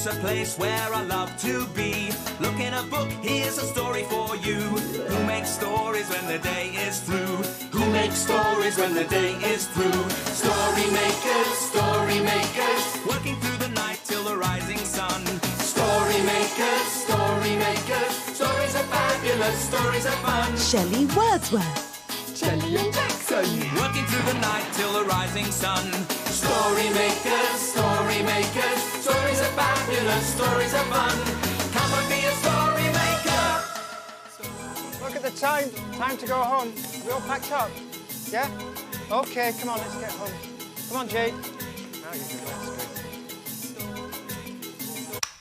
a place where I love to be. Look in a book, here's a story for you. Who makes stories when the day is through? Who makes stories when the day is through? Story makers, working through the night till the rising sun. Story makers, stories are fabulous, stories are fun. Shelley Wordsworth. Shelley and Jackson, working through the night till the rising sun. Story makers, stories are fabulous, stories are fun. Come and be a story maker. Look at the time. Time to go home. We all packed up? Yeah? Okay, come on, let's get home. Come on, Jade. Now you can rest.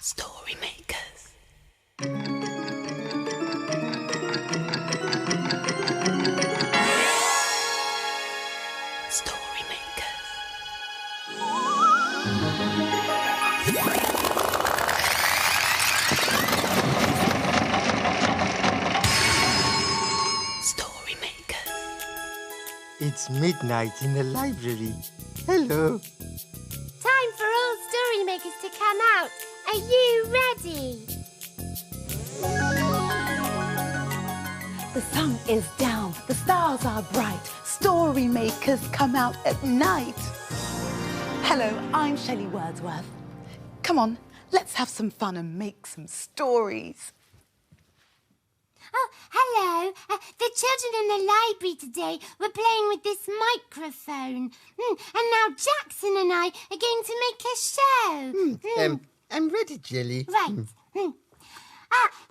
Story makers. Story makers. Story makers. It's midnight in the library. Hello. time for all story makers to come out. Are you ready? The sun is down, the stars are bright. Story makers come out at night. Hello, I'm Shelley Wordsworth. Come on, let's have some fun and make some stories. Oh, hello. The children in the library today were playing with this microphone. And now Jackson and I are going to make a show. I'm ready, Jelly. Right.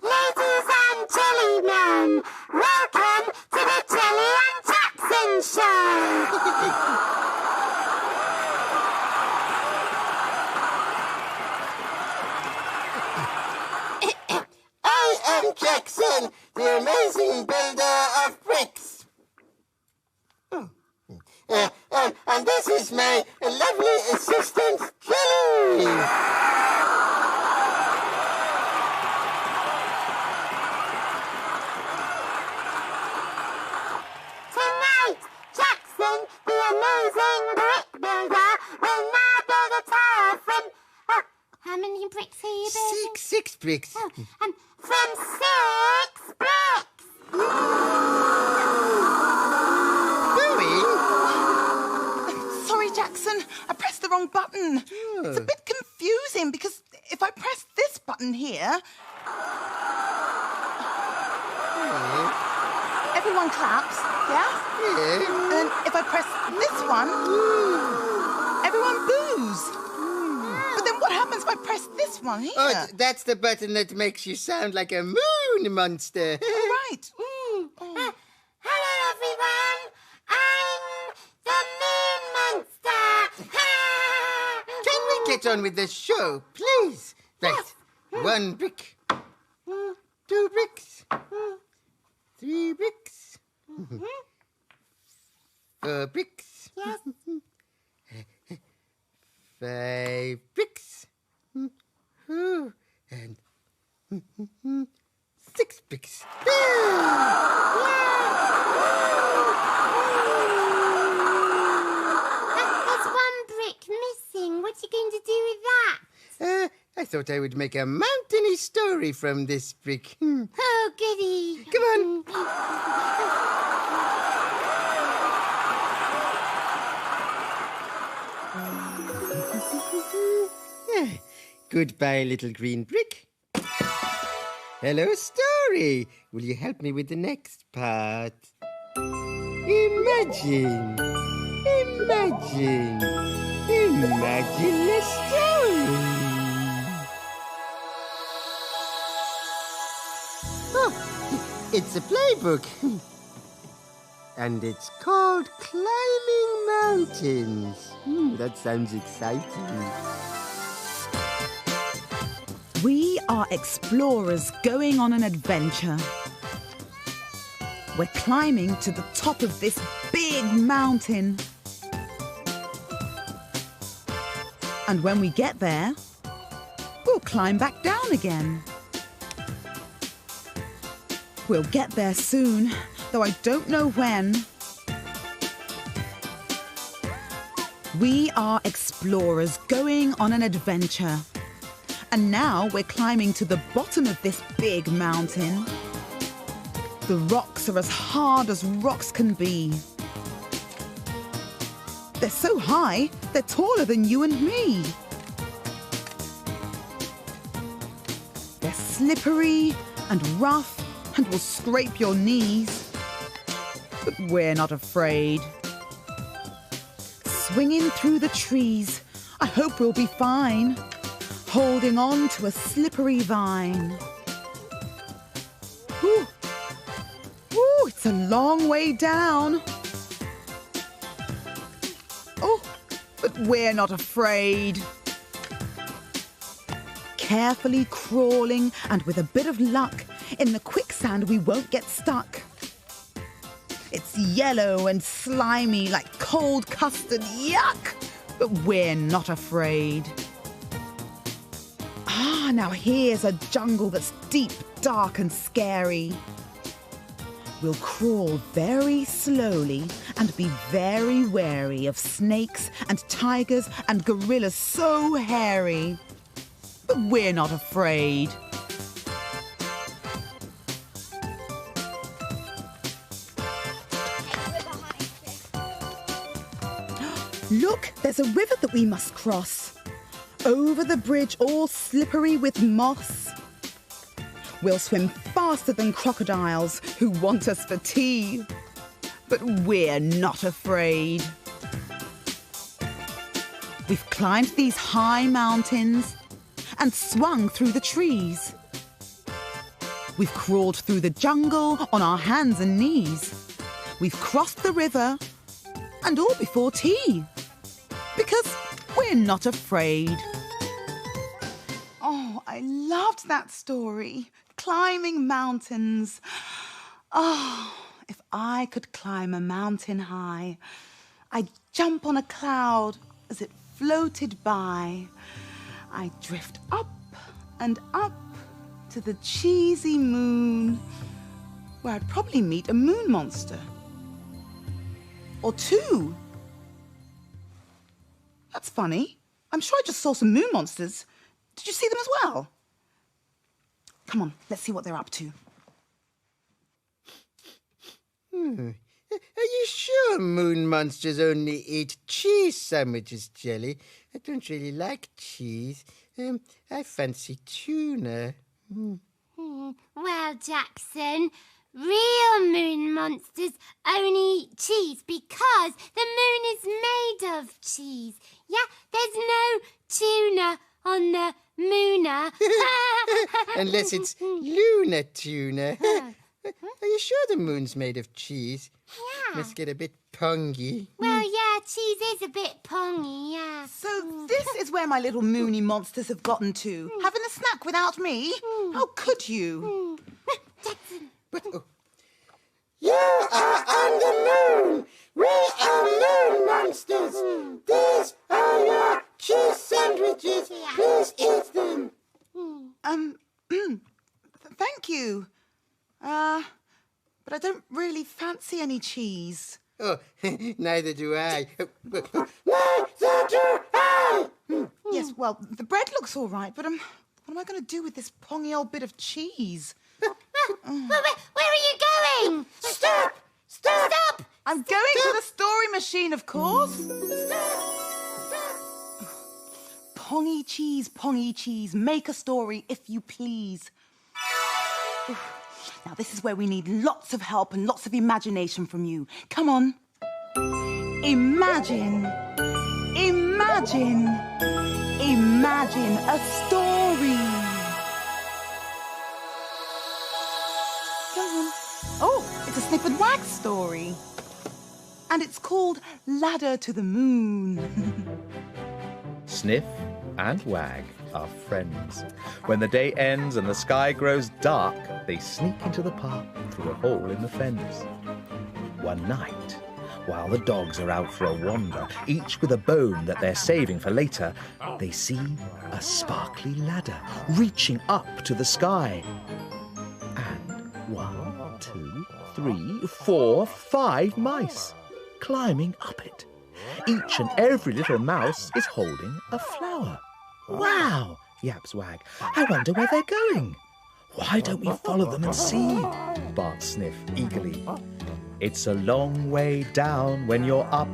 Ladies and gentlemen, welcome to the Jelly and Jackson Show. I am Jackson, the amazing builder of bricks. And this is my lovely assistant, Shelley. Tonight, Jackson, the amazing brick builder, will now build a tower from... how many bricks are you building? Six bricks. From 6 bricks. Sorry, Jackson, I pressed the wrong button. It's a bit confusing because if I press this button here... Everyone claps, yeah? And then if I press this one, everyone boos. But then what happens if I press this one here? Oh, that's the button that makes you sound like a moon monster. All right. Hello, everyone. I'm the Moon Monster. Can we get on with the show, please? Right. 1 brick. 2 bricks. 3 bricks. 4 bricks. Yes. 5 bricks. And 6 bricks. There's 1 brick missing. What are you going to do with that? I thought I would make a mountainy story from this brick. Oh, goody. Come on. Goodbye, little green brick. Hello, story. Will you help me with the next part? Imagine a story. Oh, it's a playbook. And it's called Climbing Mountains. That sounds exciting. We are explorers going on an adventure. We're climbing to the top of this big mountain. And when we get there, we'll climb back down again. We'll get there soon, though I don't know when. We are explorers going on an adventure. And now we're climbing to the bottom of this big mountain. The rocks are as hard as rocks can be. They're so high, they're taller than you and me. They're slippery and rough and will scrape your knees. But we're not afraid. Swinging through the trees, I hope we'll be fine, holding on to a slippery vine. Whew. Whew, it's a long way down. Oh, but we're not afraid. Carefully crawling, and with a bit of luck, in the quicksand we won't get stuck. It's yellow and slimy like cold custard, yuck! But we're not afraid. Ah, now here's a jungle that's deep, dark and scary. We'll crawl very slowly and be very wary of snakes and tigers and gorillas so hairy. But we're not afraid. Look, there's a river that we must cross. Over the bridge, all slippery with moss. We'll swim faster than crocodiles who want us for tea. But we're not afraid. We've climbed these high mountains and swung through the trees. We've crawled through the jungle on our hands and knees. We've crossed the river, and all before tea. Because we're not afraid. Oh, I loved that story. Climbing mountains. Oh, if I could climb a mountain high, I'd jump on a cloud as it floated by. I'd drift up and up to the cheesy moon, where I'd probably meet a moon monster. Or two. That's funny. I'm sure I just saw some moon monsters. Did you see them as well? Come on, let's see what they're up to. Are you sure moon monsters only eat cheese sandwiches, Shelley? I don't really like cheese. I fancy tuna. Well, Jackson, real moon monsters only eat cheese because the moon is made of cheese. Yeah, there's no tuna on the mooner. Unless it's lunar tuna. Are you sure the moon's made of cheese? Yeah. Must get a bit pongy. Well, yeah, cheese is a bit pongy, yeah. So this is where my little moony monsters have gotten to. Having a snack without me? How could you? Jackson. But, you are on the moon! We are moon monsters! These are your cheese sandwiches! Please eat them! Thank you. But I don't really fancy any cheese. Oh, neither do I. Neither do I! Yes, well, the bread looks all right, but what am I going to do with this pongy old bit of cheese? Where are you going? Stop! Stop! Stop! I'm going to the story machine, of course. Pongy cheese, make a story, if you please. Now, this is where we need lots of help and lots of imagination from you. Come on. Imagine a story. Come on. Oh, it's a Sniff and Wag story. And it's called Ladder to the Moon. Sniff and Wag are friends. When the day ends and the sky grows dark, they sneak into the park through a hole in the fence. One night, while the dogs are out for a wander, each with a bone that they're saving for later, they see a sparkly ladder reaching up to the sky. And 1, 2, 3, 4, 5 mice climbing up it. Each and every little mouse is holding a flower. Wow! yaps Wag. I wonder where they're going. Why don't we follow them and see? Barks Sniff eagerly. It's a long way down when you're up.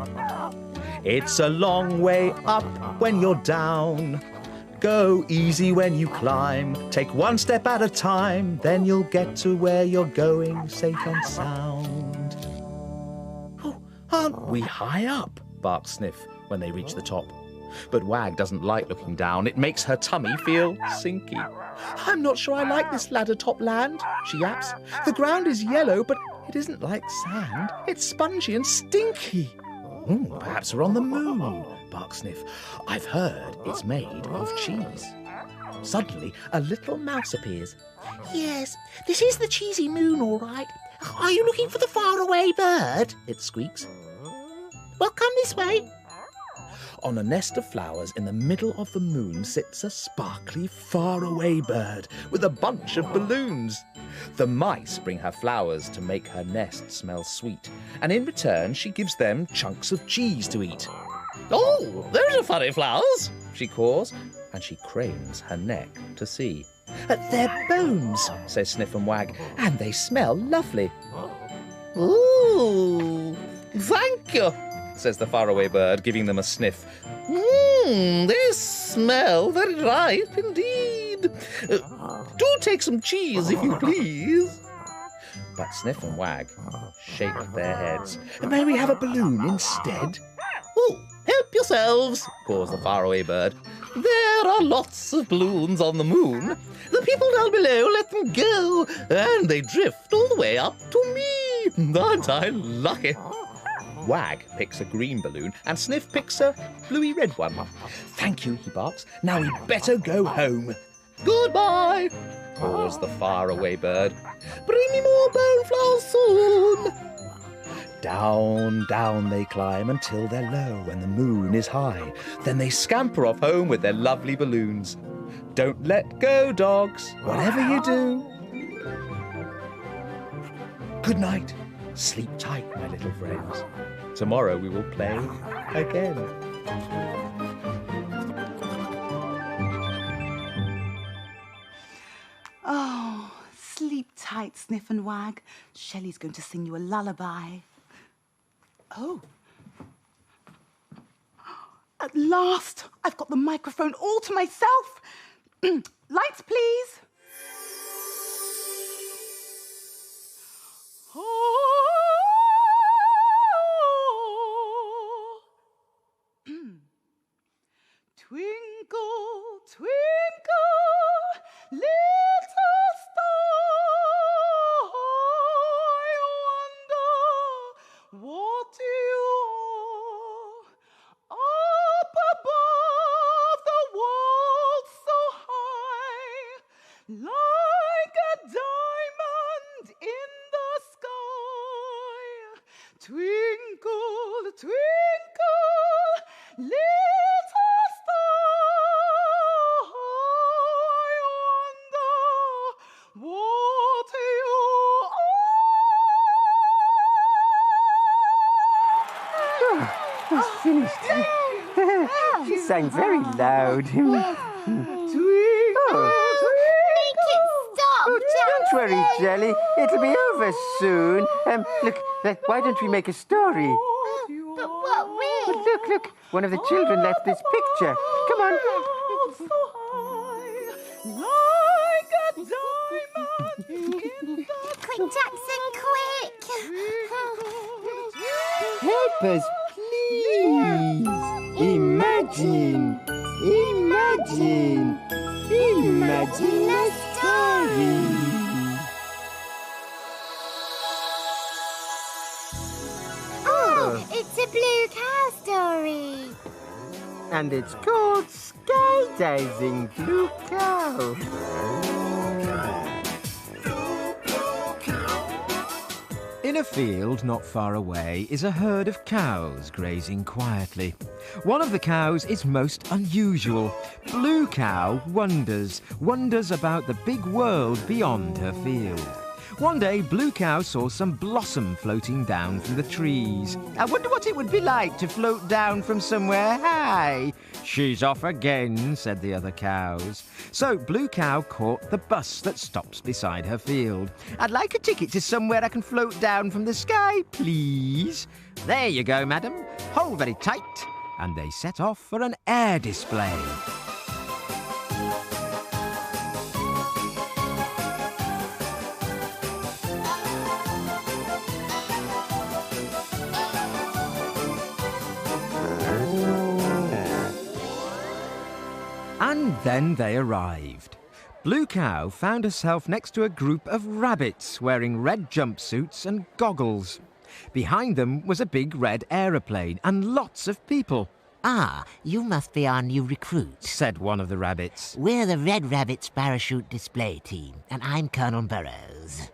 It's a long way up when you're down. Go easy when you climb. Take one step at a time. Then you'll get to where you're going safe and sound. Oh, aren't we high up? Barks Sniff when they reach the top. But Wag doesn't like looking down. It makes her tummy feel sinky. I'm not sure I like this ladder-top land, she yaps. The ground is yellow, but it isn't like sand. It's spongy and stinky. Perhaps we're on the moon, barks Sniff. I've heard it's made of cheese. Suddenly, a little mouse appears. Yes, this is the cheesy moon, all right. Are you looking for the faraway bird? It squeaks. Well, come this way. On a nest of flowers in the middle of the moon sits a sparkly, faraway bird with a bunch of balloons. The mice bring her flowers to make her nest smell sweet, and in return she gives them chunks of cheese to eat. Oh, those are funny flowers, she caws, and she cranes her neck to see. They're bones, says Sniff and Wag, and they smell lovely. Ooh, thank you, says the faraway bird, giving them a sniff. They smell very ripe indeed. Do take some cheese, if you please. But Sniff and Wag shake their heads. May we have a balloon instead? Oh, help yourselves, caws the faraway bird. There are lots of balloons on the moon. The people down below let them go, and they drift all the way up to me. Aren't I lucky? Wag picks a green balloon and Sniff picks a bluey-red one. Thank you, he barks. Now we'd better go home. Goodbye, caws the faraway bird. Bring me more bone flowers soon. Down, down they climb until they're low and the moon is high. Then they scamper off home with their lovely balloons. Don't let go, dogs, whatever you do. Good night. Sleep tight, my little friends. Tomorrow we will play again. Oh, sleep tight, Sniff and Wag. Shelley's going to sing you a lullaby. Oh. At last, I've got the microphone all to myself. Lights, please. Twinkle, twinkle, little star, I wonder what you are. Up above the world so high, like a diamond in the sky. Twinkle, twinkle, little finished. She sang very loud. Make it stop, Don't worry, Shelley. It'll be over soon. Look, why don't we make a story? But what with? Look. One of the children left this picture. Come on. Quick, Jackson, quick! Help us, please. Imagine a story. Oh, it's a blue cow story. And it's called Skydiving Blue Cow. In a field not far away is a herd of cows grazing quietly. One of the cows is most unusual. Blue Cow wonders about the big world beyond her field. One day, Blue Cow saw some blossom floating down from the trees. I wonder what it would be like to float down from somewhere high. She's off again, said the other cows. So Blue Cow caught the bus that stops beside her field. I'd like a ticket to somewhere I can float down from the sky, please. There you go, madam. Hold very tight. And they set off for an air display. And then they arrived. Blue Cow found herself next to a group of rabbits wearing red jumpsuits and goggles. Behind them was a big red aeroplane and lots of people. Ah, you must be our new recruit, said one of the rabbits. We're the Red Rabbits Parachute Display Team, and I'm Colonel Burrows.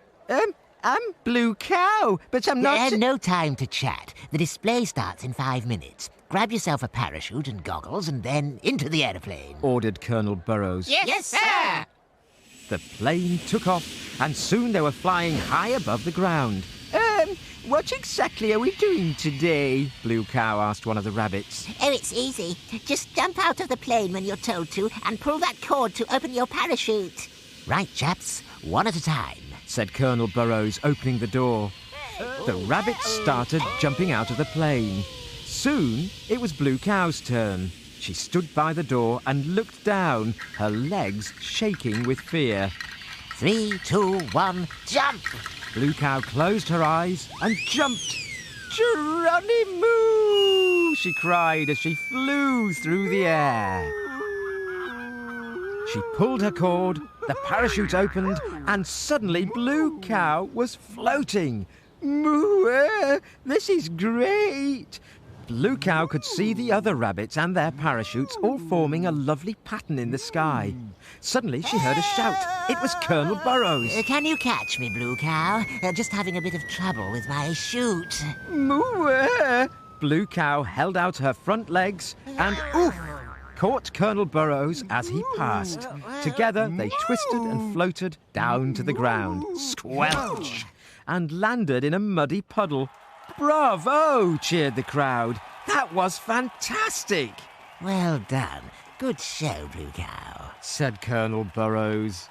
I'm Blue Cow, but I'm not... No time to chat. The display starts in 5 minutes. Grab yourself a parachute and goggles and then into the aeroplane, ordered Colonel Burrows. Yes, sir! The plane took off, and soon they were flying high above the ground. What exactly are we doing today? Blue Cow asked one of the rabbits. Oh, it's easy. Just jump out of the plane when you're told to and pull that cord to open your parachute. Right, chaps, one at a time, said Colonel Burrows, opening the door. The rabbits started jumping out of the plane. Soon, it was Blue Cow's turn. She stood by the door and looked down, her legs shaking with fear. 3, 2, 1, jump! Blue Cow closed her eyes and jumped. Geronimo! She cried as she flew through the air. She pulled her cord, the parachute opened, and suddenly Blue Cow was floating. Moo! This is great! Blue Cow could see the other rabbits and their parachutes all forming a lovely pattern in the sky. Suddenly, she heard a shout. It was Colonel Burrows. Can you catch me, Blue Cow? Just having a bit of trouble with my chute. Moo! Blue Cow held out her front legs and, oof, caught Colonel Burrows as he passed. Together, they twisted and floated down to the ground. Squelch! And landed in a muddy puddle. Bravo! Cheered the crowd. That was fantastic! Well done. Good show, Blue Cow, said Colonel Burrows.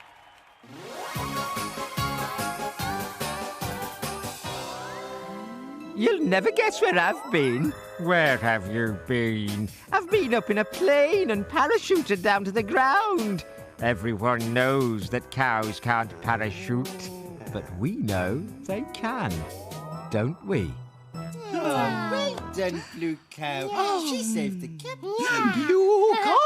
You'll never guess where I've been. Where have you been? I've been up in a plane and parachuted down to the ground. Everyone knows that cows can't parachute, but we know they can, don't we? Oh, well done, Blue Cow. Oh, she saved the captain. Blue Cow!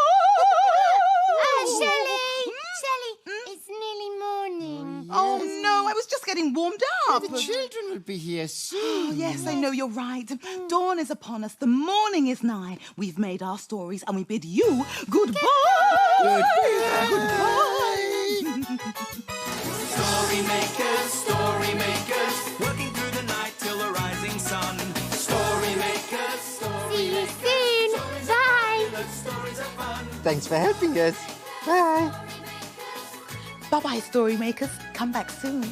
Shelley! Shelley, it's nearly morning. Oh, no, I was just getting warmed up. The children will be here soon. Oh, yes, I know, you're right. Dawn is upon us. The morning is nigh. We've made our stories and we bid you goodbye. Goodbye. Story makers, working through the night till the rising sun. Story makers, See you soon. Bye. stories are fun. Thanks for helping us. Bye. Bye-bye, story makers. Come back soon.